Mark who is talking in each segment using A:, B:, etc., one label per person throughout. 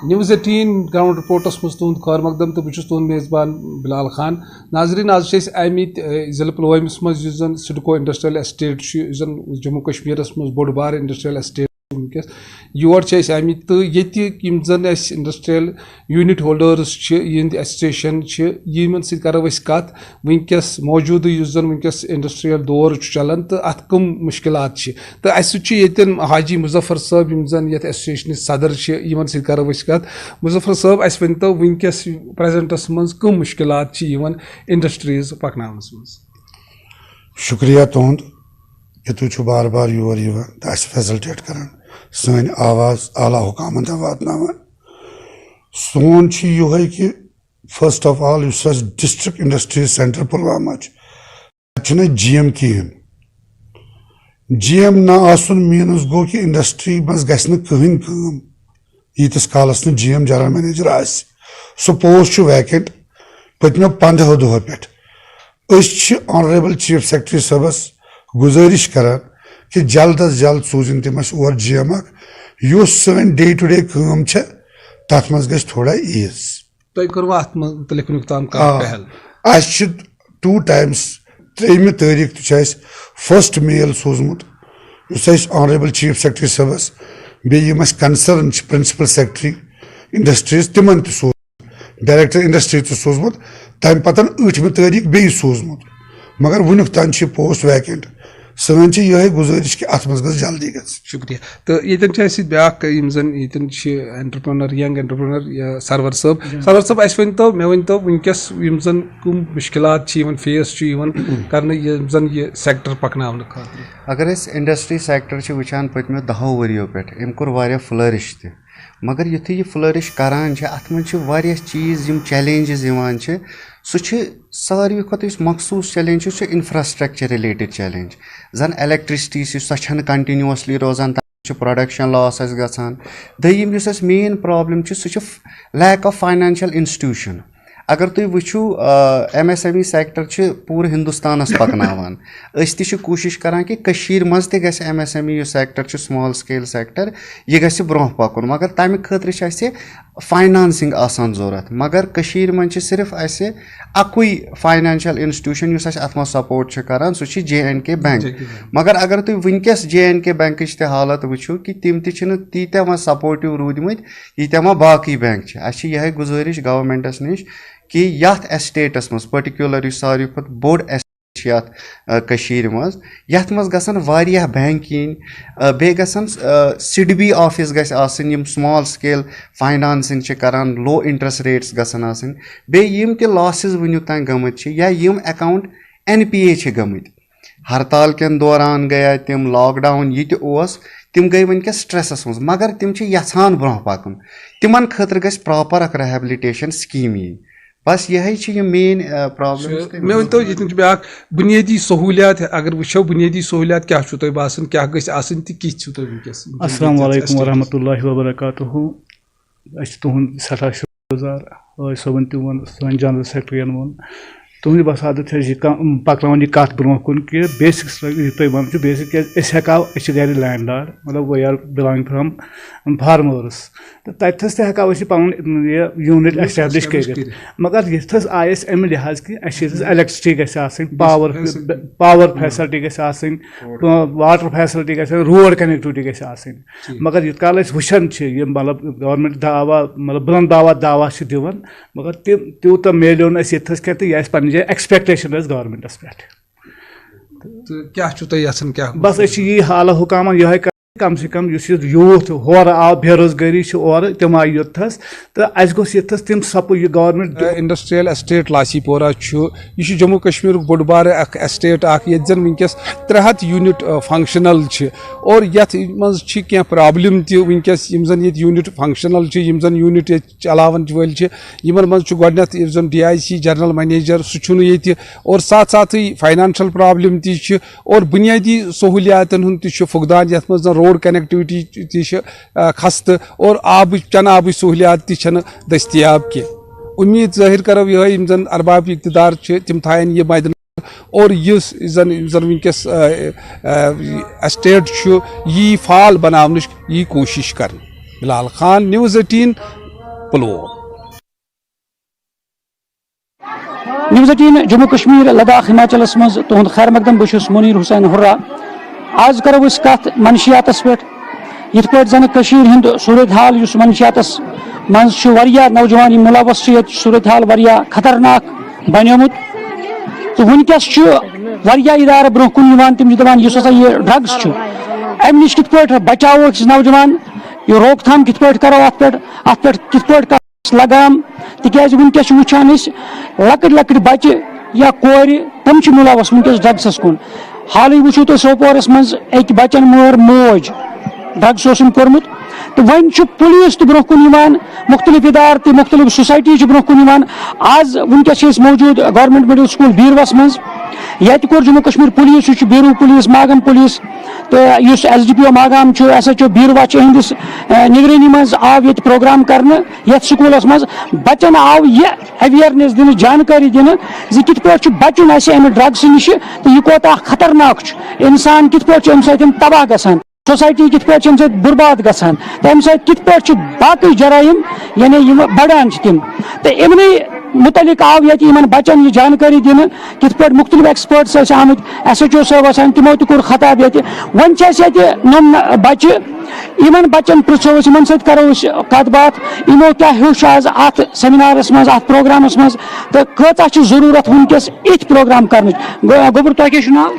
A: News 18 ground reporters must tund khar maqdam to bchus tund mezban Bilal Khan. Nazrin az chis amit zil Pulwama maz yuzan Sidco Industrial Estate yuzan Jammu Kashmir maz bodbar Industrial Estate your چھ آمت تو یہ زن اس industrial unit holders یہند association یمن سی کرو اس کت ونکس موجود اس زن ونکس industrial دور چلان تو ات کم مشکلات تو اس یتن حاجی مظفر صاحب یم زن یت ایسوسیشن صدر یمن سی کرو اس کت مظفر صاحب اس ونتو ونکس پریزنٹس مز کم مشکلات انڈسٹریز پکناونس مز.
B: شکریہ تہد کہ تھی بار بار یور تو اس فیسلٹیٹ کران سن آواز اعلیٰ حکامن تام واتناوان. سون یہ کہ فرسٹ آف آل اس district industries centre Pulwama G M کہین. جی ایم نہ آسن مینس گو کہ انڈسٹری مز گژھِ نہٕ کٕہٕنۍ کٲم ییٖتِس کالس نہٕ جی ایم جنرل منیجر آسہِ. سُہ پوسٹ ویکینٹ پٔتمیو 15 دۄہو پٮ۪ٹھ. أسۍ آنریبل چیف سیکرٹری صٲبس گزٲرِش کران کہ جلد از جلد سوزن تم اور جی ایم اس سن ڈے ٹو ڈے کٲم تر مز گژھِ تھوڑا ایز.
A: تُہۍ کوٚروٕ اتھ متعلق وٕنیُک پہل؟
B: اَسہِ 2 times 3 تٲریٖخ تہِ چھُ فرسٹ میل سوٗزمُت یُس اَسہِ آنریبل چیف سیکرٹری صٲبس بیٚیہِ یِم اَسہِ کنسرن چھِ پرنسپل سیکرٹری انڈسٹریز تِمن تہِ سوٗزمُت, ڈایریکٹر انڈسٹری تہِ سوٗزمُت, تمہِ پتہٕ 8 تٲریٖخ بیٚیہِ سوٗزمُت, مگر وُنیُک تام چھِ پوسٹ ویکینٹ. سن یہ گزارش کہ ات مز جلدی گژھِ.
A: شکریہ. تو یہ بیاکھ یم زن انٹرپرنر ینگ انٹرپرنر سرور صٲب. سرور صٲب اس ؤنتو مےٚ ؤنتو ونکس یم زن کم مشکلات فیس کرنے یم زن یہ سیکٹر پکناونہٕ خٲطرٕ.
C: اگر اس انڈسٹری سیکٹر وچان پتمو 10 ؤریو پٮ۪ٹھ ام کوٚر واریاہ فلرش تہِ, مگر یُتھُے یہِ فلرش کران اتھ منٛز چھِ واریاہ چیٖز یم چیلینجز یِوان چھِ. سُہ چھِ ساروی کھۄتہٕ یُس مخصوٗص چیلینج چھُ سُہ چھُ انفراسٹرکچر رِلیٹڈ چیلینج. زن الیکٹرسٹی سۄ چھنہٕ کنٹِنیوسلی روزان, تتھ چھُ پروڈکشن لاس اسہِ گژھان. دوٚیِم یُس اسہِ مین پرابلم چھِ سُہ چھُ لیک آف فاینانشل انسٹِٹیوٗشن. اگر تُہۍ وٕچھِو M S M E sector چھِ پوٗرٕ ہندوستانس پکناوان. أسۍ تہِ چھِ کوٗشش کران کہ کٔشیٖرِ منٛز تہِ گژھِ ایم ایس ایم ای یُس سیکٹر چھُ سمال سکیل سیکٹر یہِ گژھِ برونٛہہ پکُن, مگر تمہِ خٲطرٕ چھِ اسہِ فاینانسنگ آسان ضوٚرتھ. مگر کٔشیٖرِ منٛز چھِ صرف اسہِ اکُے فاینانشل انسٹِٹیوٗشن یُس اسہِ اتھ منٛز سپورٹ چھُ کران, سُہ چھُ JNK بینک. مگر اگر تُہۍ وٕنکیٚس JNK بینکٕچ تہِ حالت وٕچھِو کہ تِم تہِ چھِنہٕ تیٖتیاہ وۄنۍ سپوٹِو روٗدمٕتۍ ییٖتیاہ وۄنۍ باقٕے بینک چھِ. اسہِ چھِ یِہے گُزٲرِش گورمینٹس نِش کہ یتھ ایسٹیٹس منٛز پٔٹِکیوٗلر یُس ساروی کھۄتہٕ بوٚڑ ایسٹیٹ چھِ یتھ کٔشیٖرِ منٛز, یتھ منٛز گژھن واریاہ بینک یِنۍ, بیٚیہِ گژھن SIDBی آفِس گژھِ آسٕنۍ یِم سمال سکیل فاینانسنگ چھِ کران, لو انٹرسٹ ریٹس گژھن آسٕنۍ. بیٚیہِ یِم تہِ لاسز وٕنیُک تام گٔمٕتۍ چھِ یا یِم اکاؤنٹ NPA چھِ گٔمٕتۍ. ہرتال کٮ۪ن دوران گٔیے تِم, لاک ڈاوُن یہِ تہِ اوس, تِم گٔے وٕنکیٚس سٹریسس منٛز, مگر تِم چھِ یژھان برونٛہہ پکُن. تِمن خٲطرٕ گژھِ پراپر اکھ ریہیبلِٹیشن سکیٖم یِنۍ. بس یہے چھِ یِم مین پرابلم.
A: مےٚ ؤنتو ییٚتٮ۪ن چھُ بیاکھ بُنیٲدی سہوٗلیات, اگر وٕچھو بُنیٲدی سہوٗلیات کیٛاہ چھُو تۄہہِ باسان کیٛاہ گژھِ آسٕنۍ تہٕ کِتھ چھِو تۄہہِ وٕنکیٚس؟
D: السلام علیکم ورحمتہ اللہ وبرکاتہُ. أسۍ چھِ تُہُنٛد سٮ۪ٹھاہ شُکر گُزار. عٲج صٲبن تہِ ووٚن, سٲنۍ جنرل سیکرٹرین ووٚن, تُہنٛدِ بسادت چھِ أسۍ پکناوان یہِ کتھ برونٛہہ کُن کہ بیسک تُہۍ ونان چھِو بیسک کیازِ أسۍ ہٮ۪کہو, أسۍ چھِ گرِ لینڈ لاڈ, مطلب we are belong from farmers, تہٕ تتھس تہِ ہٮ۪کہو أسۍ یہِ پنُن یہِ یوٗنٹ ایسٹیبلش کٔرِتھ. مگر یتھس آیہِ أسۍ امہِ لحاظ کہِ اَسہِ چھِ ییٚتٮ۪س ایلیکٹرسٹی گژھِ آسٕنۍ, پاور فیسلٹی گژھِ آسٕنۍ, واٹر فیسلٹی گژھِ آسٕنۍ, روڈ کنیکٹیوٹی گژھِ آسٕنۍ. مگر یوٗت کال أسۍ وٕچھان چھِ یِم مطلب گورمینٹ دعوا مطلب بُلند دعوا چھِ دِوان, مگر تیوٗتاہ میلیو نہٕ اَسہِ ییٚتھس کینٛہہ تہٕ یہِ آسہِ پنٕنہِ جایہِ ایکسپیکٹیشن ٲس گورمینٹس پٮ۪ٹھ. بس أسۍ چھِ یی حالہ حُکامن یِہوے کم سے کم یُس یہِ یوٗتھ ہورٕ آو بے روزگٲری چھِ اورٕ تِم آیہِ یوٚتتھس, تہٕ اَسہِ گوٚژھ ییٚتھس تِم سپورٹ یہِ گورمینٹ.
A: انڈسٹریل ایسٹیٹ لاسی پورہ یہ جموں کشمیر بوٚڑ بارٕ اکھ ایسٹیٹ اکھ ییٚتہِ زن ونکیٚس 300 یوٗنٹ فنکشنل چھِ, اور یتھ منٛز چھِ کینٛہہ پرابلم تہِ ونکیٚس یِم زن ییٚتہِ یوٗنٹ فنکشنل چھِ, یِم زن یوٗنٹ ییٚتہِ چلاون وٲلۍ چھِ, یِمن منٛز چھُ گۄڈٕنیتھ یُس زن DIC جنرل منیجر سُہ چھُنہٕ ییٚتہِ, اور ساتھ ساتھٕے فاینانشل پرابلم تہِ چھِ, اور بُنیٲدی سہوٗلیاتن ہُنٛد تہِ چھُ فقدان, یتھ منٛز زن روڈ کنیکٹیوٹی تہِ چھِ خستہٕ, اور چنہٕ آبٕچ سہوٗلیات تہِ چھنہٕ دٔستیاب کینٛہہ. اُمید ظٲہر کرو یِہوے یِم زن ارباب اقتدار چھِ تِم تھاون یہِ مدِ اور یُس زن ونکیٚس ایسٹیٹ چھُ یی فال بناونٕچ یی کوٗشش کرنہٕ. بلال خان, News18 پلوم.
E: News18 جموں کشمیر لداخ ہماچلس مز تہد خیر مقدم بہت منیر حسین ہرا. آج کرو اس کت منشیاتس پہ یت پہ زن ہند صورت حال اس منشیاتس مز نوجوان ملوث صورت حال خطرناک بنیومت تو ونکس ادارہ برہ کن تم دپان اس ہسا یہ ڈرگس ام نش کت پہ بچاو نوجوان یہ روک تھام کت پہ کرو ات پہ کت پہ لگام تکیاز ونکس وچان لکٹ لکٹ بچہ یا کور تم ملوث ونکس ڈرگسس کن. حالی وچھو تو سوپورس مز ایک بچن مور موج ڈرگس کورمت تو ون پولیس تو برہ کن مختلف ادارہ تو مختلف سوسائٹی برہ کن. آج ونکس موجود گورنمنٹ مڈل سکول بیروس مز یت کور جموں کشمیر پولیس یہ بیرو پولیس ماگم پولیس تو اس ایس ڈی پی او ماگام ایس ایچ او بیروا ہندس نگرانی مز آو یہ پروگرام کرنے یت سکولس مز بچن آو یہ اویئرنیس دن جانکاری دن کت پہ بچن امہ ڈرگس نش تو یہ کوتاہ خطرناک انسان کت پہ ام سۭتۍ تباہ گژھان سوسائٹی کت پہ ام سۭتۍ برباد گژھان تو ام سۭتۍ کت پہ باقی جرائم یعنی بڑان تم تو امنے متعلق آو یہ بچن یہ جانکاری دن کت پہ مختلف ایکسپرٹس آمت ایس ایچ او صاحب تمو تہ کور خطاب یہ ون نم بچہ ان بچن پرچو ان ست کرو کت بات یمو کیا ہیوش آز ات سیمینارس مز ات پروگرامس مز تو کۭژاہ ضرورت ونکس ات پروگرام کرنچ. گوبر تہ کیا ناو؟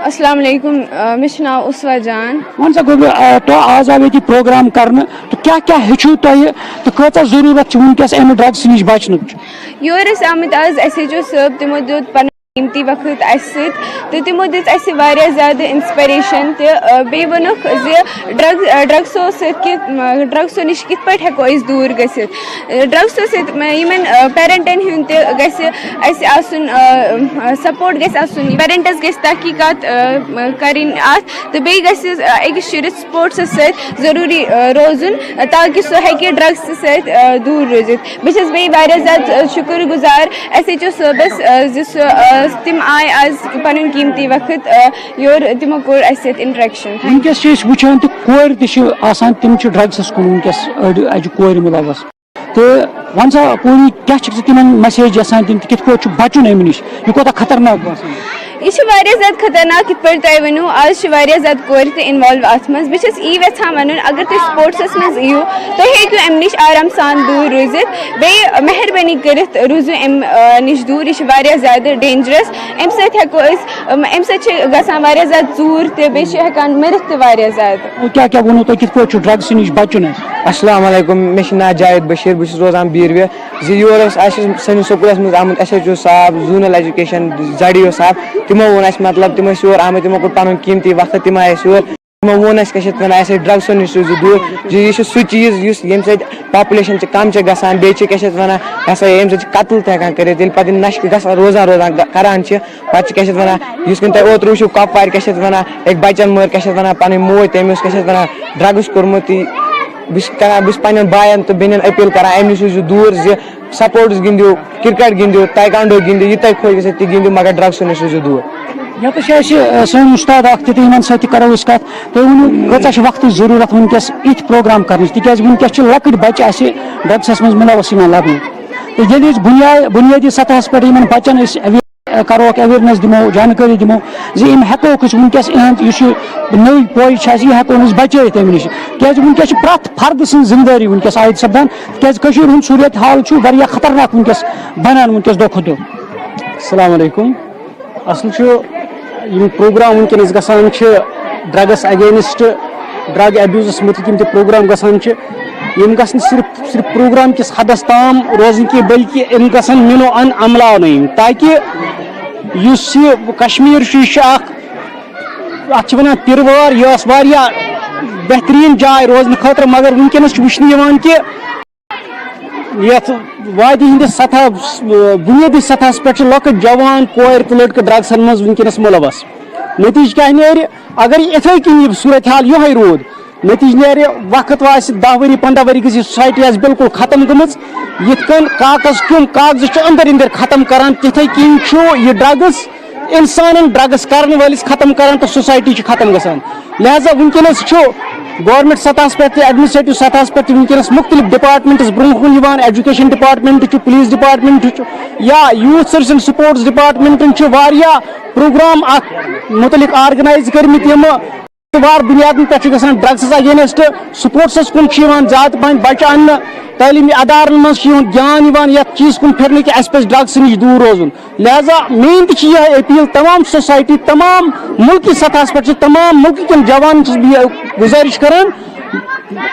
F: السلام علیکم مے ناو اسوا جان.
E: ون سا گوبر تو آز آو یہ پروگرام کرنے تو کیا ہیچو تہ تو کۭژاہ ضرورت ونکس امہ ڈرگس نش بچنک؟
F: یور آمت آز ایس ایچ او صٲب تمو دیت پن قیمتی وقت اس تو تمو دت اس زیادہ انسپریشن تو بی ونک ڈرگسو ڈرگسو نش کت پہ ہیکو اس دور گھت ڈرگسو سن پیرنٹن ہند تس سپورٹ گھس آسن پیرنٹس گھس تحقیقات کریں ات تو بی گھس اکس شرس سپورٹس ست ضروری روزن تاکہ سہ ہیکہ ڈرگس ست دور روزت. بہٕ چھس بیٚیہِ واریاہ زیادٕ شُکر گُزار ایس ایچ او صٲبس تم آئے آز پن قیمتی وقت یور تمو کور اس انٹریکشن.
E: ونکس وچان تو کور تم ڈرگسس کن ونکس اجہ کور ملوث تو ون سا پوری کیا تم میسیج یسان دن کت پہ بچن امہ نش یہ کوتاہ خطرناک باسان؟
F: یہ زیادہ خطرناک کت پہ تھی ونو آج زیادہ کور تہ انوالو ات مز بس ای یژھان ون اگر تھی سپورٹسس مز یو تھی ہیکو ام نش آرام سان دور روزت بیٚیہِ مہربانی کرت روزو ام نش دور یہ زیادہ ڈینجرس ام سیکو ام گھان زیادہ ژوٗر تہ بیٚیہِ ہیکان مرتھ تہ زیادہ.
E: کیا ونو تھی کت پہ ڈرگس نش بچن؟
G: السلام علیکم مے ناو جاوید بشیر بہٕ چھُس روزان بیٖروِ یور سٲنِس سکوٗلس منٛز آمُت ایس ایچ او صاحب زونل ایجوکیشن زڈ او صاحب تمو وون اس مطلب تم یور آمت تمو کوٚر پنُن قیمتی وقت تم آئے یور تمو وون اس کیا ونان اسے ڈرگسو نش روزو دور یہ سہ چیز اس یم سۭتۍ پاپولیشن کم گژھان بیٚیہِ چھِ کیا ونان ہسا یم سۭتۍ قتل تہ ہیکان کٔرِتھ ییٚلہِ پتہٕ نشہٕ گژھان روزان کران پتہٕ کیا ونان یُس کِنۍ تۄہہِ اوترٕ وٕچھِو کۄپوارِ کیا ونان أکۍ بچن مٲر کیا ونان پنٕنۍ موج تٔمۍ اوس کیا ونان ڈرگس کوٚرمُت. بہٕ پنن بایَن تہٕ بیٚنٮ۪ن اپیٖل کران امہِ نش روٗزِو دوٗر زِ سپورٹس گِنٛدِو کرکٹ گِنٛدِو تایکانڈو گِنٛدِو یہ تۄہہِ خۄش گژھِ تہِ گِنٛدِو مگر ڈرگسو نش روٗزِو دوٗر.
E: یتھ سن استاد تمن ست کرو کت تھی ونو کۭژاہ وقت ضرورت ونکس ات پروگرام کرنچ تکیاز ونکس لکٹ بچہ اس ڈرگسس مز ملوث لبنہ تو یل بنیادی سطحس پہ بچن کرو اویئرنیس دمو جانکاری دمو یم ہیکوک ونکس اس نئی پوج یہ ہیکو بچائت امہ نش کیازِ ونکس پرٛٮ۪تھ فرد سن ذمہ داری ونکس عائد سپدان کیازِ ہند صورت حال خطرناک ونکس بنان ونکس دۄہ کھۄتہٕ دۄہ.
H: السلام علیکم. اصل پروگرام ونکس گژھان ڈرگس اگینسٹ ڈرگ ایبیوزس متعلق پروگرام گژھان یم گژھن صرف پروگرام کس حدس تام روزن کی بلکہ ام گژھن منو ان عملاون تاکہ اس کشمیر ات ونان تروار یہ بہترین جائے روزن خاطر مگر ونکس وچھن کہ یت وادی ہندس سطح بنیادی سطحس پہ لکٹ جوان کور تو لڑکہ ڈرگسن مز ونکس ملوث. نتیجہ کیا نیرِ اگر اتھے کن صورت حال یہ رود نتیجہ نیرِ وقت واس 10 ؤری 15 ؤری گژھِ سوسائٹی آس بالکل ختم گٔمٕژ یِتھ کٔنۍ کاغذ اندر ختم کران تِتھے کِنۍ چھُ یہ ڈرگس انسانن ڈرگس کرن وٲلِس ختم کران تو سوسائٹی ختم گژھان. لہذا ونکس گورنمنٹ سطح پہ ایڈمنسٹریٹو سطح پہ ونکس مختلف ڈپارٹمنٹس برو کن ایجوکیشن ڈپارٹمنٹ پولیس ڈپارٹمنٹ یا youth service and sports department programme ات متعلق آرگنائز کرمت وار بنیاد پہ گھان ڈرگسز اگینسٹ سپورٹسس کن زیادہ پہن بچہ ان تعلیمی ادارن مز گیان یت چیز کن پھرنے کہ اس پہ ڈرگس نش دور روزن لہذا مین تہ یہ اپیل تمام سوسائٹی تمام ملکی سطح پہ تمام ملک کن جوان گزارش کران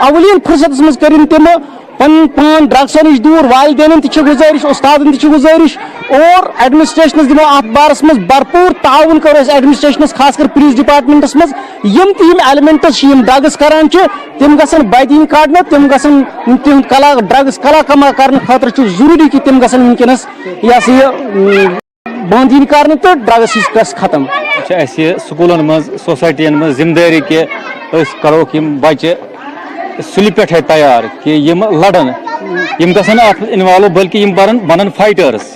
H: اولین فرصت مز کرن تم پن پان ڈرگسو نش دور والدین تہ گزارش استادن تہ گزارش اور ایڈمنسٹریشنس دمو ات بارس مز بھرپور تعاون کرو اس ایڈمنسٹریشنس خاص کر پولیس ڈپارٹمنٹس مز یم تم ایلیمنٹس ڈرگس کران تم گھن بدین کڑنے تم گھن تہد کلا ڈرگس کلا کما کرنے خاطر ضروری کہ تم گھن ونکس یہ بندین کرنے تو ڈرگس گھس ختم
I: سکولن مز سوسائٹین مز ذمہ داری کہ کرو بچہ سلی پہ تیار کہ لڑن گھن ات انوالو بلکہ بنن فائٹرس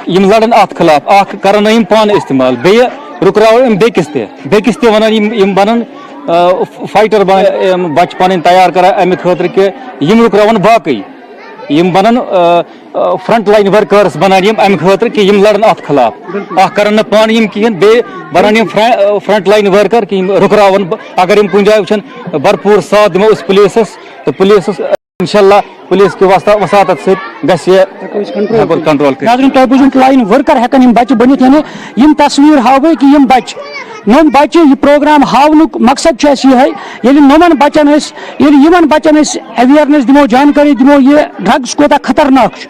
I: لڑن ات خلاف اخ کرن پان استعمال بی رکراو بیکس تہ ونان بنن فائٹر بچہ پن تیار کران امہ خاطر کہ رکراون باقی بنن فرنٹ لائن ورکرس بنان امہ خاطر کہ لڑن ات خلاف اخ کرن پان کہین بی بنان فرنٹ لائن ورکر کہ رکراون اگر کن جائے وچن بھرپور ساتھ دمو اس پولیسس تو پولیسس انشاءاللہ پولیس کی وساطت سے کنٹرول
E: فرنٹ لائن ورکر ہیکن بچہ بنت یعنی تصویر ہاو کہ بچہ نم بچہ یہ پروگرام ہاونک مقصد یہ نمن بچن بچن اویئرنیس دمو جانکاری دمو یہ ڈرگس کوتا خطرناک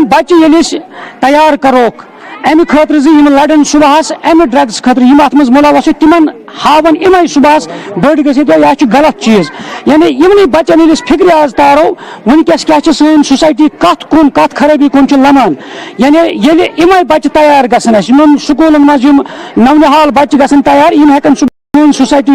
E: بچہ تیار کروک امہ خاطر لڑن صبح امہ ڈرگس خاطر ات مز ملوث تمن ہاون ام صبح بڑ گھت یہ غلط چیز یعنی یمن بچن فکر آز تارو ونکس کیا سن سوسائٹی کت خرابی کن لمان یعنی ام بچہ تیار گھن سکولن مز نونحال بچہ گھن تیار ہیکن سوسائٹی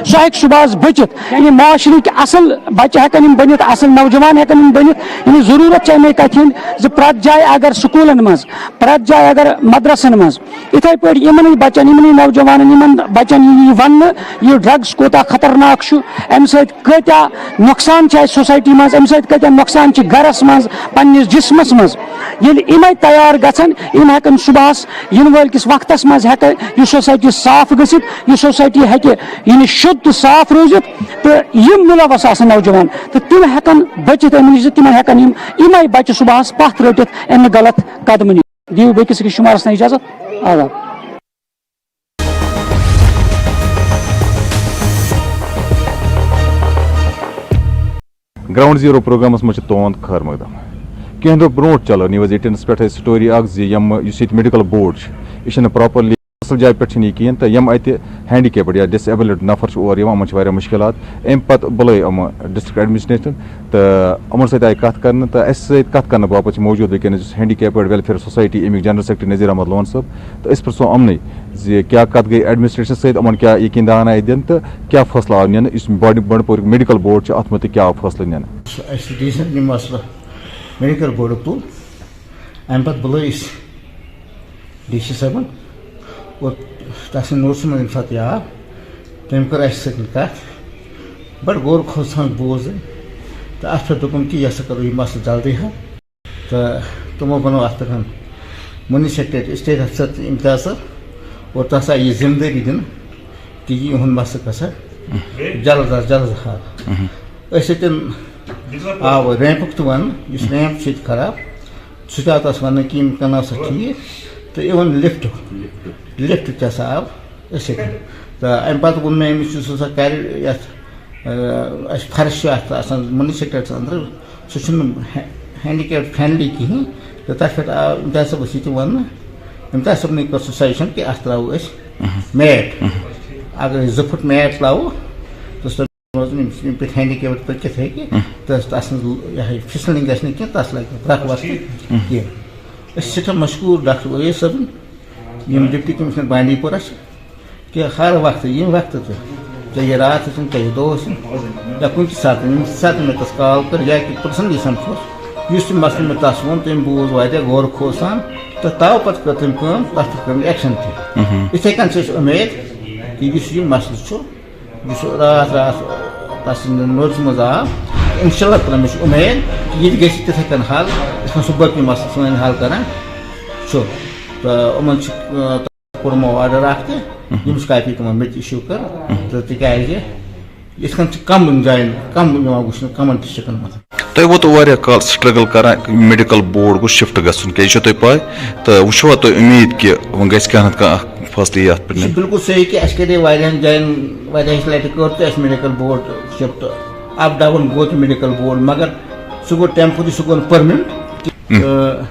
E: سہ صبح بچت یعنی معاشرک اصل بچہ ہیکن بنت اصل نوجوان ہیکن بنت یعنی ضرورت امے کت ہند پرت جائے اگر سکولن مز پرت جائے اگر مدرسن مز اتھے پہ بچن نوجوان بچن ون یہ ڈرگس کوتا خطرناک امہ ستیا نقصان سوسائٹی مز امہ ستیا نقصان گرس مز پنس جسمس مز ام تیار گھن ہیکن صبح ین ولکس وقتس مز یہ سوسائٹی صاف گھت یہ سوسائٹی یعنی شد تو صاف روزت تو ملوث آسان نوجوان تو تم ہیکن بچت امہ نش تم ہیکن ام بچہ صبح پتھ رٹت امہ غلط قدم دیو بیکس شمارس اجازت آداب
J: گراؤنڈ زیرو پروگرامس مجھ تہد خیر مقدم کھین دہ برو چلو News18 پہ سٹوری میڈیکل بورڈ یہ پراپرلی اصل جائے پہ کہین تو ات ہینڈیکیپڈ یا ڈس ایبلڈ نفر اور مشکلات ام پتہ بلے ڈسٹرکٹ ایڈمنسٹریشن تو امن ست آئی کت کر تو اس کت کرنے باپت موجود ونکس ہینڈیکیپڈ ویلفیئر سوسائٹی امیک جنرل سیکرٹری نذیر احمد لون صاحب تو اس پرسو امن کیا کت گئی ایڈمنسٹریشن ست ان کیا یقین دہان آئی دن تو کیا فیصلہ آو نین اس بنڈپور میڈیکل بورڈ ات متعلق کیا آو فیصلہ نین
K: ریسنٹلی مسئلہ میڈیکل بورڈ تل ام پتہ بلے ڈی سی صاحبن اور تحصیل نورس من سات آو تم کر اس کت بڑ غور خوصان بوز تو ات پہ دپن کہ یہ سا کرو یہ مسئلہ جلدی حل تو تمو بنو ات پہ منی سیکریٹری اسٹیٹ افسر امتیاز صاحب اور تس آئی یہ ذمہ داری دن کہ یہ مسئلہ گھا جلد از جلد حل اتن آو ریمپک تو ون اس ریمپ سے خراب سہ تس ون کہ کرنا سا ٹھیک تو ایون لفٹ تہ سا آو تو ام پتہ وون میں امس سا کر فرش منی سیکریٹریس اندر سہ ہینڈیکیپ فرینڈلی کہین تو تر پہ آو امتیاز صاحب یہ ون امتیاز صاحب کر سہ سجیشن کہ ات ترو میٹ اگر 2 فٹ میٹ ترو تو پہ ہینڈیکیپ پکت ہیکہ تس فسلنگ گھس نا تس لگہ برک وقت کی سٹھا مشکور ڈاکٹر اویس صاحب ڈپٹی کمشنر بانڈی پورہ کہ ہر وقت یہ وقت چاہے یہ رات چاہے دہ یا کن سات میں تس کال کر یا کہ پرسنلی سمکھوس اس مسئلہ میں تس وون تم بوز واریاہ غور خوص سان تو تو پتہ کر تم تر ایکشن تھی اتھے کن امید کہ اس مسئلہ رات رات نوٹس مز آو انشاءاللہ تعالیٰ مجھے امید کہ یہ گژھِ تِتھَے کٔنۍ حل یِتھ کٔنۍ سُہ باقٕے مسلہٕ سٲنۍ حل کران چھُ تہٕ یِمن چھُ کوٚرمُت آرڈر اکھ تہِ ییٚمِچ کاپی تِمن مےٚ تہِ اِشوٗ کٔر تہٕ تِکیازِ یِتھ کٔنۍ چھِ کم جاین کم یِوان وٕچھنہٕ کمن ڈسٹرکن منٛز.
L: تۄہہِ ووتو واریاہ کال سٹرگل کران میڈیکل بورڈ گوٚژھ شفٹ گژھُن کیٛاہ یہِ چھو تۄہہِ پاے تہٕ وٕچھوا تُہۍ اُمید کہِ وۄنۍ گژھِ کانٛہہ نتہٕ کانٛہہ اکھ فٲصلہٕ یی اتھ پٮ۪ٹھ.
K: بالکل صحیح کہ اَسہِ کرے واریاہن جاین واریاہ لٹہِ کٔر تہٕ اَسہِ میڈیکل بورڈ شفٹ اپ ڈاوُن گوٚو تہِ میڈیکل بورڈ مگر سُہ گوٚو ٹیمپوری سُہ گوٚو نہٕ پٔرمننٹ تہٕ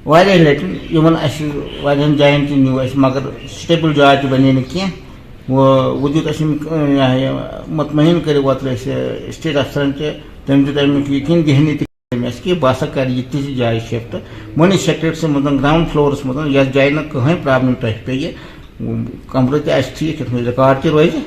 K: واریاہ لٹہِ یِمن اَسہِ واریاہن جاین تہِ نیوٗ اَسہِ مگر سٹیبل جاے تہِ بنے نہٕ کینٛہہ وۄنۍ دیُت اَسہِ مطمعین کٔرِو اوترٕ اَسہِ سٹیٹ افسرن تہِ تٔمۍ دیُت امیُک یقیٖن دہنی تہِ اَسہِ کہِ بہٕ ہسا کرٕ یہِ تہِ جایہِ شفٹ مٲنِو سیکٹریٹسس منٛز گراوُنڈ فلورس منٛز یتھ جایہِ نہٕ کٕہٕنۍ پرابلم تۄہہِ پیٚیہِ کمرٕ تہِ آسہِ ٹھیٖک یتھ منٛز رِکاڈ تہِ روزِ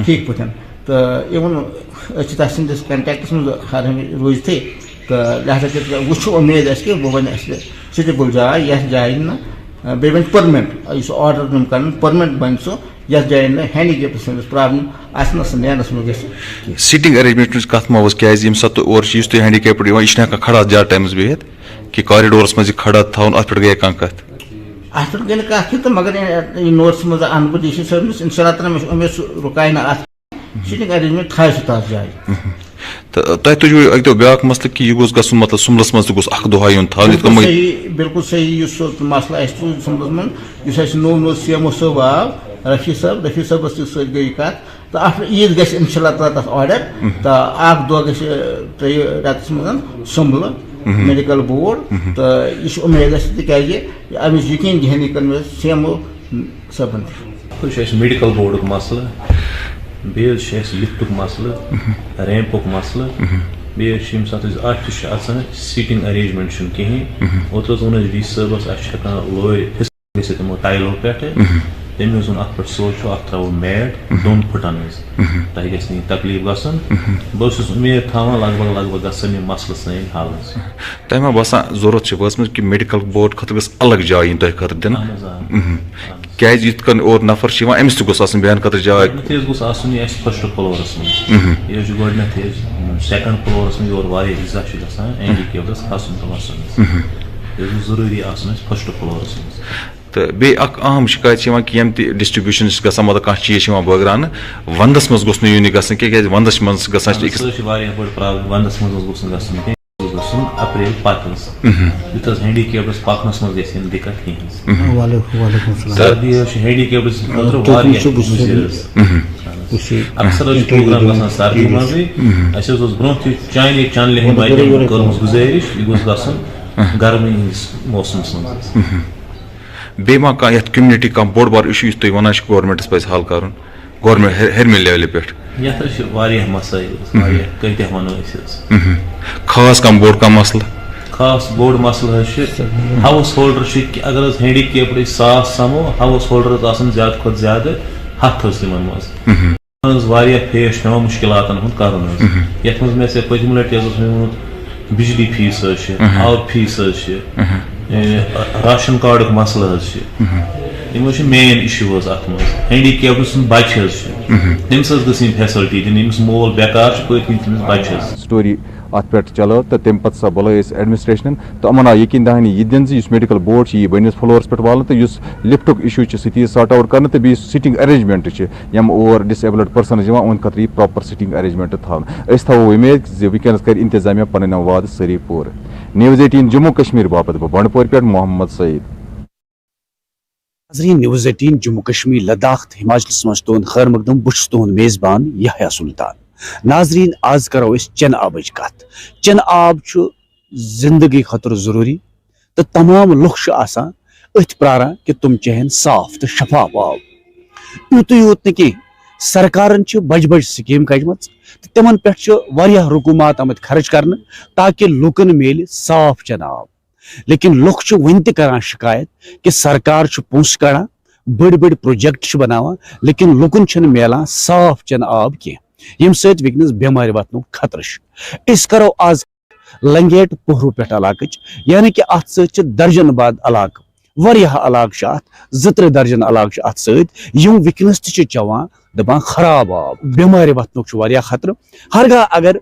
K: ٹھیٖک پٲٹھۍ تہٕ اِوٕن أسۍ چھِ تتھ سٕنٛدِس کنٹیکٹس منٛز ہر ہمیشہِ روٗزتھٕے تہٕ لہٰذا کٔرِتھ وٕچھو اُمید اَسہِ کہِ بہٕ وَنہٕ اَسہِ سٹیبل جاے یتھ جایہِ نہٕ بیٚیہِ بنہِ پٔرمننٹ یُس آرڈر یِم کرن پٔرمننٹ بنہِ سُہ یتھ جایہِ نہٕ ہینڈی کیپ سٕنٛدِس پرابلم آسہِ نہٕ سُہ نیرنس منٛز گژھِ.
L: سیٹنگ ارینجمنٹٕچ کتھ ما اوس کیٛازِ ییٚمہِ ساتہٕ تُہۍ اورٕ چھِ یُس تُہۍ ہینڈی کیپڈ یِوان یہِ چھُنہٕ ہٮ۪کان کھڑا زیادٕ ٹایمس بِہِتھ کہِ کارِڈورس منٛز یہِ کھڑا تھاوُن اتھ پٮ۪ٹھ گٔیے کانٛہہ کتھ.
K: اتھ پٮ۪ٹھ گٔے نہٕ کتھ کینٛہہ تہٕ مگر یہِ نوٹس منٛز انہٕ بہٕ ڈی سی صٲبنِس انشاء اللہ تعالیٰ مےٚ چھُ اُمید سُہ رُکایہِ نہٕ اتھ سیٹنگ ارینجمنٹ تھایہِ سُہ تتھ جایہِ.
L: تہٕ تۄہہِ تُجوٕ اکہِ دۄہ بیٛاکھ مسلہٕ کہِ یہِ گوٚژھ گژھُن مطلب سُمبلس منٛز تہِ گوٚژھ اکھ دۄہا یُن تھاونہٕ.
K: بالکل صحیح یُس سُہ مسلہٕ اَسہِ تُل سُمبلس منٛز یُس اَسہِ نوٚو سی ایم او صٲب آو رفیع صٲبس تہِ سۭتۍ گٔے کتھ تہٕ آفٹر عیٖد گژھِ انشاء اللہ تعالیٰ تتھ آرڈر تہٕ اکھ دۄہ گژھِ ترٛیٚیہِ رٮ۪تس منٛز سُمبلہٕ میڈیکل بورڈ تہٕ یہِ چھُ اُمید اَسہِ تِکیازِ اَمِچ یقیٖن دہانی کٔر مےٚ سی ایم او صٲبن تہِ.
M: چھُ اَسہِ میڈیکل بورڈُک مسلہٕ بیٚیہِ حظ چھُ اَسہِ لفٹُک مسلہٕ ریمپُک مسلہٕ بیٚیہِ حظ چھُ ییٚمہِ ساتہٕ أسۍ اَتھ تہِ چھُ اژان سیٹنگ ارینجمنٹ چھُنہٕ کِہینۍ اوترٕ حظ ووٚن اَسہِ ڈی سی صٲبس اَسہِ چھُ ہٮ۪کان لورِ گٔژھِتھ یِمو ٹایلو پٮ۪ٹھٕ تٔمۍ حظ ووٚن اَتھ پٮ۪ٹھ سوچو اَتھ ترٛاوو میٹ 2 پھٕٹن حظ تۄہہِ گژھِ نہٕ یہِ تکلیٖف گژھُن بہٕ چھُس اُمید تھاوان لگ بگ گژھن یِم مسلہٕ سٲنۍ حل حظ.
L: تۄہہِ ما باسان ضروٗرت چھِ وٲژمٕژ کہِ میڈیکل بورڈ خٲطرٕ گٔژھ الگ جاے یِنۍ تۄہہِ خٲطرٕ دِنہٕ کیٛازِ یِتھ کٔنۍ اورٕ نفر چھِ یِوان أمِس تہِ گوٚژھ آسُن بیٚہنہٕ خٲطرٕ جاے.
M: گۄڈنیٚتھٕے حظ گوٚژھ آسُن یہِ اَسہِ فٔسٹ فلورس منٛز یہِ حظ چھُ گۄڈنیٚتھٕے حظ سیکنڈ فلورس منٛز یورٕ واریاہ اِزا چھُ گژھان ہینڈیکیپس کھسُن تہٕ وسُن حظ یہِ حظ گوٚژھ ضروٗری آسُن اَسہِ فٔسٹ فلورس منٛز.
L: تہٕ بیٚیہِ اکھ اہم شِکایت چھِ یِوان کہِ یِم تہِ ڈسٹربیوٗشن چھِ گژھان مطلب کانٛہہ چیٖز چھِ یِوان بٲگراونہٕ ونٛدس منٛز گوٚژھ نہٕ یُن یہِ گژھُن کیٛازِ ونٛدس منٛز چھِ گژھان
M: سُہ چھِ واریاہ بٔڑ پرابلم ونٛدس منٛز حظ گوٚژھ نہٕ گژھُن کینٛہہ گوٚژھ گژھُن اپریل پتہٕ حظ یُتھ حظ ہینڈیکیپس پکنس منٛز گژھِ نہٕ دِقت کِہینۍ حظ. سردی حظ چھِ ہینڈیکیپس خٲطرٕ واریاہ مُضِر حظ اکثر حظ چھُ پروگرام گژھان سردی منٛزٕے اَسہِ حظ اوس برونٛہہ تہِ چنلہِ ہٕنٛدۍ وَتہِ کٔرمٕژ گُزٲرِش یہِ گوٚژھ گژھُن گرمی ہٕنٛدِس موسمس منٛز حظ.
L: بیٚیہِ ما کانٛہہ یتھ کوٚمنِٹی کانٛہہ بوٚڑ بار اِشوٗ یُس تُہۍ وَنان چھِ گورمینٹس پزِ حل کرُن گورمینٹ ہیٚرمہِ لیولہِ پٮ۪ٹھ.
M: یتھ حظ چھِ واریاہ مسٲیِل حظ واریاہ کۭتیاہ وَنو أسۍ حظ.
L: خاص کانٛہہ بوٚڑ کانٛہہ مسلہٕ
M: خاص بوٚڑ مسلہٕ حظ چھُ ہاوُس ہولڈر چھِ اگر حظ ہینڈیکیپڈ أسۍ 100 سمو ہاوُس ہولڈر حظ آسان زیادٕ کھۄتہٕ زیادٕ 100 حظ تِمن منٛز حظ واریاہ فیس چھُ پیٚوان مُشکِلاتن ہُنٛد کرُن حظ یتھ منٛز مےٚ ژےٚ پٔتمہِ لٹہِ حظ اوس مےٚ ووٚنمُت بجلی فیٖس حظ چھِ آب فیٖس حظ چھِ راشن کارڈُک مسلہٕ حظ چھِ یِم حظ چھِ مین اِشوٗ حظ اتھ منٛز ہینڈیکیپڈ سُنٛد بچہِ حظ چھُ تٔمِس حظ گٔژھ یِنۍ فیسلٹی دِنۍ ییٚمِس مول بیکار چھُ پٔتۍ کِنۍ تٔمِس بچہِ حظ.
J: سٹوری اتھ پٮ۪ٹھ چلٲو تہٕ تَمہِ پتہٕ ہسا بُلٲے أسۍ ایڈمنسٹریشنن تہٕ یِمن آو یقیٖن دہانی یہِ دِنہٕ زِ یُس میڈیکل بورڈ چھُ یہِ بٔنِس فلورس پٮ۪ٹھ والنہٕ تہٕ یُس لفٹُک اِشوٗ چھُ سُہ تہِ یی ساٹ آوُٹ کرنہٕ تہٕ بیٚیہِ یُس سِٹنگ ارینجمنٹ چھِ یِم اور ڈِسایبلڈ پٔرسنز یِوان یِمن خٲطرٕ یی پراپر سِٹنگ ارینجمنٹ تھاونہٕ. أسۍ تھاوو اُمید زِ وٕنکیٚنس کرِ انتظامیہ پنٕنۍ یِم وعدٕ سٲری پوٗرٕ. News 18 جموں کشمیر باپت بہٕ بنڈپورِ پٮ۪ٹھ محمد سعید.
N: ناظرین News 18 جموں کشمیر لداخ تہٕ ہماچلس منٛز تُہُنٛد خیر مقدم بہٕ چھُس تُہُنٛد میزبان یحیٰ سلطان. ناظرین آز کرو أسۍ چٮ۪نہٕ آبٕچ کتھ. چٮ۪نہٕ آب چھُ زندگی خٲطرٕ ضروٗری تہٕ تمام لُکھ چھِ آسان أتھۍ پراران کہِ تِم چٮ۪ہن صاف تہٕ شفاف آب. یوٗتٕے یوت نہٕ کینٛہہ سرکارن چھِ بجہِ بجہِ سکیٖم کجمژ تہٕ تِمن پٮ۪ٹھ چھِ واریاہ رقوٗمات آمٕتۍ خرچ کرنہٕ تاکہِ لُکن میلہِ صاف چٮ۪نہٕ آب. لیکن لُکھ چھِ وُنہِ تہِ کران شکایت کہِ سرکار چھُ پونٛسہٕ کڑان بٔڑۍ بٔڑۍ پروجیکٹ چھِ بناوان لیکن لُکن چھُنہٕ میلان صاف چٮ۪نہٕ آب کینٛہہ ییٚمہِ سۭتۍ وٕنکیٚنس بٮ۪مارِ واتنُک خطرٕ چھُ. أسۍ کرو آز لنگیٹ پوہرو پٮ۪ٹھ علاقٕچ یعنی کہِ اتھ سۭتۍ چھِ درجن باد علاقہٕ واریاہ علاقہٕ چھِ اتھ 2-3 درجن علاقہٕ چھِ اتھ سۭتۍ یِم وٕنکیٚنس تہِ چھِ چٮ۪وان دپان خراب آب بیمارِ وتھنُک واریاہ خطرٕ ہرگاہ اگر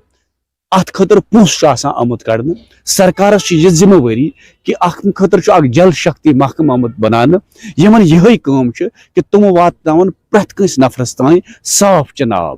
N: اتھ خٲطرٕ پونٛسہٕ آسان آمُت کڑنہٕ سرکارس چھِ یہِ ذمہٕ وٲری کہِ اتھ خٲطرٕ چھُ اکھ جل شکتی محکمہٕ آمُت بناونہٕ یِمن یِہے کٲم چھِ کہِ تِم واتناون پرٛٮ۪تھ کٲنٛسہِ نفرس تانۍ صاف چٮ۪نہٕ آب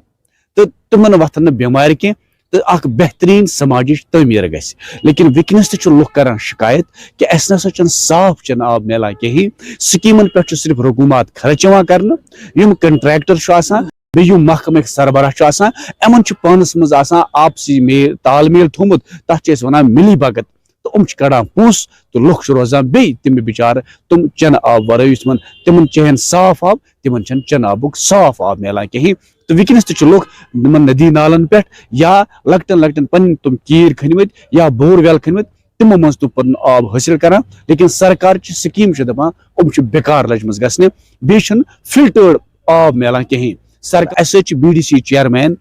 N: تہٕ تِمن وۄتھن نہٕ بٮ۪مارِ کینٛہہ تہٕ اکھ بہتریٖن سماجِچ تعمیٖر گژھِ لیکن وٕنکٮ۪نس تہِ چھُ لُکھ کران شکایت کہِ اَسہِ نسا چھُنہٕ صاف چٮ۪نہٕ آب میلان کِہیٖنۍ سکیٖمن پٮ۪ٹھ چھُ صرف حکوٗمات خرچ یِوان کرنہٕ یِم کنٹریکٹر چھُ آسان بیٚیہِ یِم محکمٕکۍ سربراہ چھُ آسان یِمن چھُ پانس منٛز آسان آپسی تال میل تھوٚمُت تتھ چھِ أسۍ ونان مِلی بھگت تہٕ یِم چھِ کڑان پونٛسہٕ تہٕ لُکھ چھِ روزان بیٚیہِ تِم بِچارٕ تِم چٮ۪نہٕ آب ورٲے یُس تِمن چٮ۪ہن صاف آب تِمن چھنہٕ چٮ۪نہٕ آبُک صاف آب میلان کِہیٖنۍ تہٕ وٕنکٮ۪نس تہِ چھِ لُکھ یِمن ندی نالن پٮ۪ٹھ یا لۄکٹٮ۪ن لۄکٹٮ۪ن پنٕنۍ تِم کیٖرۍ کھٔنۍمٕتۍ یا بور وٮ۪ل کھٔنۍمٕتۍ تِمو منٛز تہِ پنُن آب حٲصِل کران لیکن سرکارچہِ سکیٖم چھِ دپان یِم چھِ بےکار لجمژٕ گژھنہِ بیٚیہِ چھُنہٕ فلٹٲرڈ آب میلان کِہیٖنۍ سرکار اَسہِ سۭتۍ چھِ بی ڈی سی چیئرمین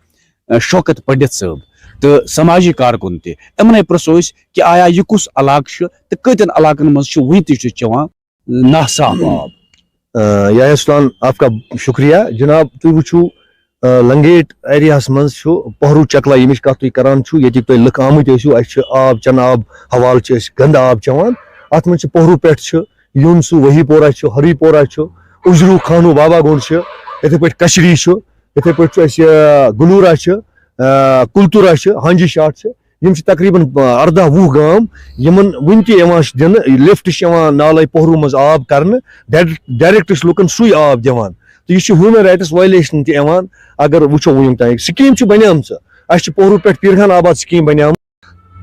N: شوکت پنڈت صٲب تہٕ سماجی کارکُن تہِ یِمنٕے پرٛژھو أسۍ کہِ آیا یہِ کُس علاقہٕ چھُ تہٕ کۭتٮ۪ن علاقن منٛز چھُ وُنہِ تہِ چھُ چٮ۪وان ناصاف آب
O: یا سلطان آپ کا شکریہ جناب تُہۍ وٕچھِو لنگیٹ ایریاہس منٛز چھُ پہرو چکلا ییٚمِچ کتھ تُہۍ کران چھُو ییٚتِکۍ تُہۍ لُکھ آمٕتۍ ٲسِو اَسہِ چھُ آب چٮ۪نہٕ آب حوالہٕ چھِ أسۍ گنٛدٕ آب چٮ۪وان اتھ منٛز چھِ پہرو پٮ۪ٹھ چھُ یونسو وہی پورہ چھُ ہری پورہ چھُ اُجرو خانو بابا گُنڈ چھُ یِتھٕے پٲٹھۍ کشری چھُ یِتھٕے پٲٹھۍ چھُ اَسہِ گلورا چھُ کُلتورا چھُ ہانجی شاٹ چھِ یِم چھِ تقریٖبن 18-20 گام یِمن وُنہِ تہِ یِوان چھِ دِنہٕ لفٹ چھِ یِوان نالے پہرو منٛز آب کرنہٕ ڈایریکٹ چھِ لُکن سُے آب دِوان تہٕ یہِ چھُ ہیوٗمن رایٹس وایلیشن تہِ یِوان اگر وٕچھو وُنیُک تام سکیٖم چھِ بنیمژٕ اَسہِ چھِ پہرو پٮ۪ٹھ پیٖر خان آباد سکیٖم بنیمٕژ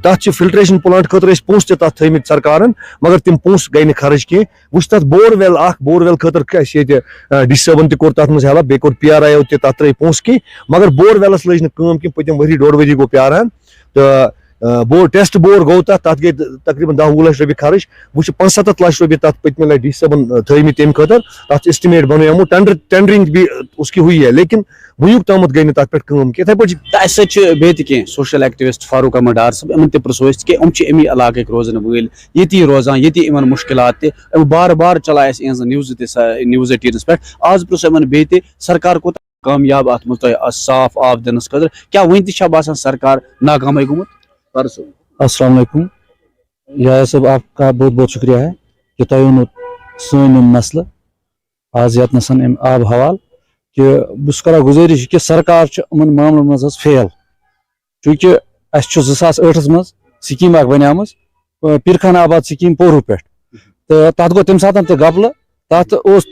O: تتھ چھِ فلٹریشن پلانٹ خٲطرٕ أسۍ پونٛسہٕ تہِ تتھ تھٲیمٕتۍ سرکارن مگر تِم پونٛسہٕ گٔے نہٕ خرٕچ کینٛہہ وۄنۍ چھُ تتھ بور ویل اکھ بور ویل خٲطرٕ اَسہِ ییٚتہِ ڈی سی صٲبن تہِ کوٚر تتھ منٛز ہیلپ بیٚیہِ کوٚر پی آر آی یو تہِ تتھ ترٲے پونٛسہٕ کینٛہہ مگر بور ویلس لٔج نہٕ کٲم کینٛہہ پٔتِم ؤری 1.5 ؤری گوٚو پیاران تہٕ بور ٹیسٹ بور گوٚو تتھ گٔے تقریٖبن 10-20 لچھ رۄپیہِ خرٕچ وۄنۍ چھِ 75 لچھ رۄپیہِ تتھ پٔتمہِ لٹہِ ڈی سی صٲبن تھٲیمٕتۍ تمہِ خٲطرٕ تتھ چھِ اسٹِمیٹ بنومُت ٹینڈرنگ بھی اس کی ہوئی ہے لیکن وٕنیُک تامتھ گٔے نہٕ تتھ پٮ۪ٹھ کٲم کینٛہہ یِتھٕے پٲٹھۍ
N: تہٕ اَسہِ سۭتۍ چھِ بیٚیہِ تہِ کینٛہہ سوشل ایکٹِوسٹ فاروق احمد ڈار صٲب یِمن تہِ پرٛژھو أسۍ کہِ یِم چھِ اَمی علاقٕکۍ روزن وٲلۍ ییٚتی روزان ییٚتی یِمن مُشکلات تہِ یِم بار بار چلاے اَسہِ یِہنٛزٕ نِوزٕ تہِ News 18 پٮ۪ٹھ آز پرٛژھو یِمن بیٚیہِ تہِ سرکار کوٗتاہ کامیاب اتھ منٛز تۄہہِ صاف آب دِنس خٲطرٕ کیٛاہ وُنہِ تہِ چھا باسان سرکار ناکامٕے گوٚمُت پرسو
P: السلام علیکم یا صٲب آپ کا بہت بہت شکریہ ہے کہ تۄہہِ ووٚنوُ سٲنۍ یِم مسلہٕ آز ییٚتنس اَمہِ آب حوالہٕ کہ بہٕ چھُس کران گُزٲرِش کہ سرکار چھِ یِمن معاملن منٛز حظ فیل چوٗنکہِ اَسہِ چھُ 2008 منٛز سکیٖم اکھ بنیمٕژ پیٖر خان آباد سکیٖم پہرو پٮ۪ٹھ تہٕ تتھ گوٚو تمہِ ساتہٕ تہِ گپلہٕ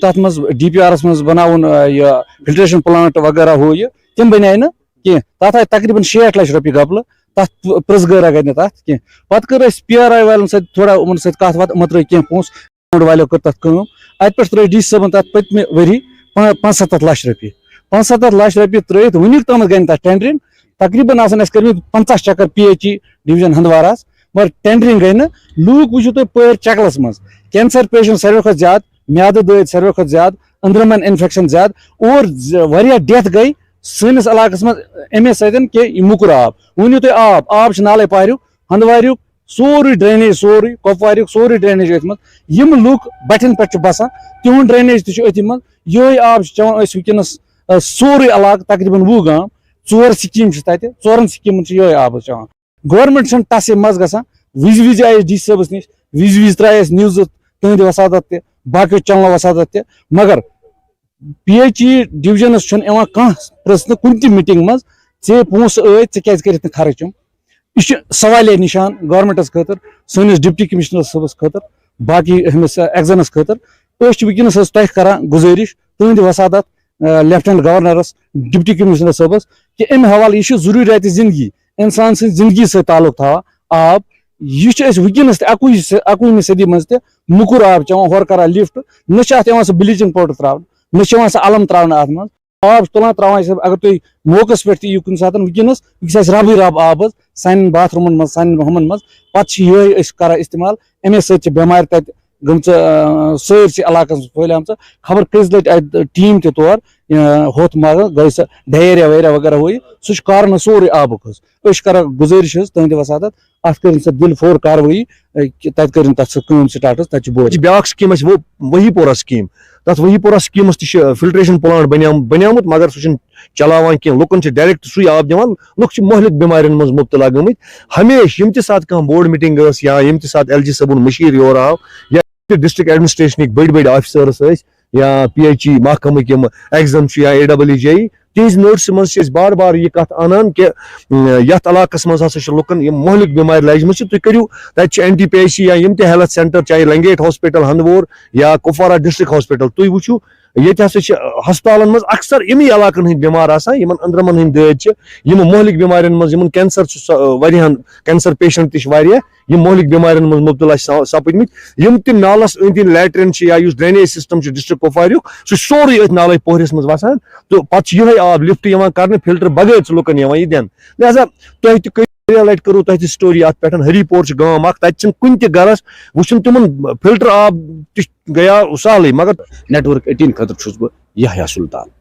P: تتھ منٛز ڈی پی آرس منٛز بناوُن یہِ فلٹریشن پلانٹ وغیرہ ہُہ یہِ تِم بنے نہٕ کینٛہہ تتھ آیہِ تقریٖبن 60 لچھ رۄپیہِ گپلہٕ تتھ پرٕژھ گٔے نہٕ تتھ کینٛہہ پتہٕ کٔر اَسہِ پی آر آی والٮ۪ن سۭتۍ تھوڑا یِمن سۭتۍ کتھ وتھ یِمو ترٲے کینٛہہ پونٛسہٕ والیو کٔر تتھ کٲم اتہِ پٮ۪ٹھ ترٲے ڈی سی صٲبن تتھ پٔتمہِ ؤری 75 لچھ رۄپیہِ 75 لچھ رۄپیہِ ترٲیِتھ وُنیُک تامتھ گٔے نہٕ تتھ ٹینڈرنگ تقریٖبن آسن اَسہِ کٔرمٕتۍ 50 چکر پی ایچ ای ڈِوجن ہندوارہس مگر ٹینڈرنگ گٔے نہٕ لوٗکھ وٕچھِو تُہۍ پٲرۍ چکرس منٛز کینسر پیشنٹ ساروی کھۄتہٕ زیادٕ میادٕ دٲدۍ ساروی کھۄتہٕ زیادٕ أنٛدرمن انفیکشن زیادٕ اور واریاہ ڈیتھ گٔے سٲنِس علاقس منٛز اَمے سۭتۍ کہِ یہِ موٚکُر آب ؤنِو تُہۍ آب چھُ نالے پاریُک ہندواریُک سورُے ڈرینیج سورُے کۄپواریُک سورُے ڈرینیج أتھۍ منٛز یِم لُکھ بٹھٮ۪ن پٮ۪ٹھ چھِ بسان تِہُنٛد ڈرینیج تہِ چھُ أتھی منٛز یِہوے آب چھِ چٮ۪وان أسۍ وٕنکیٚنس سورُے علاقہٕ تقریٖبن 20 گام 4 سکیٖم چھِ تتہِ 4 سکیٖمن چھِ یِہوے آب چٮ۪وان گورمینٹ چھنہٕ ٹسے مز گژھان وِزِ وِزِ آیہِ أسۍ ڈی سی صٲبس نِش وِزِ ترٛایہِ اَسہِ نِوزٕ تُہنٛدِ وسادت تہِ باقٕیو چنلو وسادت تہِ مگر پی ایچ ای ڈِوجنس چھُنہٕ یِوان کانٛہہ پرژھنہٕ کُنہِ تہِ میٖٹنگ منٛز ژےٚ پونٛسہٕ ٲدۍ ژےٚ کیازِ کٔرِتھ نہٕ خرٕچ یِم یہِ چھُ سوالیہ نِشان گورمینٹس خٲطرٕ سٲنِس ڈپٹی کمشنر صٲبس خٲطرٕ باقٕے أمِس ایگزنس خٲطرٕ أسۍ چھِ وٕنکیٚنس حظ تۄہہِ کران گُزٲرِش تُہنٛدِ وسادت لیفٹنٹ گورنرس ڈپٹی کمشنر صٲبس کہ امہِ حوالہٕ یہِ چھُ ضروٗریاتِ زندگی انسان سٕنٛز زندگی سۭتۍ تعلق تھاوان آب یہِ چھِ أسۍ وٕنکیٚنس تہِ 21وِ صدی منٛز تہِ موٚکُر آب چٮ۪وان ہورٕ کران لفٹ نہ چھِ اتھ یِوان سُہ بلیٖچنگ پاوڈر تراونہٕ نہ چھِ یِوان سُہ علم تراونہٕ اتھ منٛز آب چھِ تُلان تراوان چھِ اگر تُہۍ موقعس پٮ۪ٹھ تہِ یِیِو کُنہِ ساتہٕ وٕنکیٚنس یہِ چھِ اَسہِ ربٕے رب آب حظ سانٮ۪ن باتھ روٗمن منٛز سانٮ۪ن ہُمن منٛز پتہٕ چھِ یِہوے أسۍ کران استعمال اَمے سۭتۍ چھِ بٮ۪مارِ تتہِ گٔمژٕ سٲرسٕے علاقس منٛز پھٔہلیمژٕ خبر کٔژِ لٹہِ اتہِ ٹیٖم تہِ تور ہوٚتھ مگر گٔے سۄ ڈہیریا ویریا وغیرہ ہُہ یہِ سُہ چھُ کارن سورُے آبُک حظ أسۍ چھِ کران گُزٲرِش حظ تُہنٛدِ وسادت ات کر سا دل فور کاروٲیی تتہِ کٔرِن تتھ سۄ کٲم سٹارٹ تتہِ چھُ بوٚڑ
O: بیاکھ سکیٖم اَسہِ وہی پورہ سکیٖم تتھ وہی پورہ سکیٖمس تہِ چھُ فلٹریشن پلانٹ بنیومُت مگر سُہ چھُنہٕ چلاوان کینٛہہ لُکن چھِ ڈایریکٹ سُے آب دِوان لُکھ چھِ مہلک بٮ۪مارٮ۪ن منٛز مُبتلا گٔمٕتۍ ہمیشہِ یِم تہِ ساتہٕ کانٛہہ بوڑ میٖٹنٛگ ٲس یا ییٚمہِ تہِ ساتہٕ LG صٲبُن مٔشیٖر یور آو یا ڈسٹرکٹ ایڈمنسٹریشنٕکۍ بٔڑۍ بٔڑۍ آفیسٲرٕس ٲسۍ یا PHE محکمٕکۍ یِم ایگزم چھِ یا AWJE تِہنٛزِ نوٹسہِ منٛز چھِ أسۍ بار بار یہِ کتھ انان کہِ یتھ علاقس منٛز ہسا چھِ لُکن یِم مہلک بٮ۪مارِ لجمژٕ چھِ تُہۍ کٔرِو تتہِ چھِ NTPC یا یِم تہِ ہیلتھ سینٹر چاہے لنگیٹ ہاسپٹل ہندوور یا کپوارہ ڈسٹرکٹ ہاسپٹل تُہۍ وٕچھِو ییٚتہِ ہسا چھِ ہسپتالن منٛز اکثر یِمے علاقن ہٕنٛدۍ بٮ۪مار آسان یِمن أنٛدرمن ہٕنٛدۍ دٲدۍ چھِ یِم مہلک بٮ۪مارٮ۪ن منٛز یِمن کینسر چھُ واریاہن کینسر پیشنٹ تہِ چھِ واریاہ یِم مہلک بٮ۪مارٮ۪ن منٛز مُبتلا چھِ سپٕدمٕتۍ یِم تہِ نالس أنٛدۍ أنٛدۍ لیٹرین چھِ یا یُس ڈرینیج سسٹم چھُ ڈسٹرکٹ کپواریُک سُہ چھُ سورُے أتھۍ نالے پوہرِس منٛز وسان تہٕ پتہٕ چھُ یِہے آب لفٹ یِوان کرنہٕ فلٹر بغٲر چھُ لُکن یِوان یہِ دِنہٕ لہذا تۄہہِ تہِ واریاہ لٹہِ کٔرٕو تۄہہِ تہِ سٹوری اتھ پٮ۪ٹھ ہری پور چھُ گام اکھ تتہِ چھُنہٕ کُنہِ تہِ گرس وٕچھُن تِمن فلٹر آب تہِ گٔیاو سہلٕے مگر
N: نیٹ ورک 18 خٲطرٕ چھُس بہٕ یحیٰ سلطان.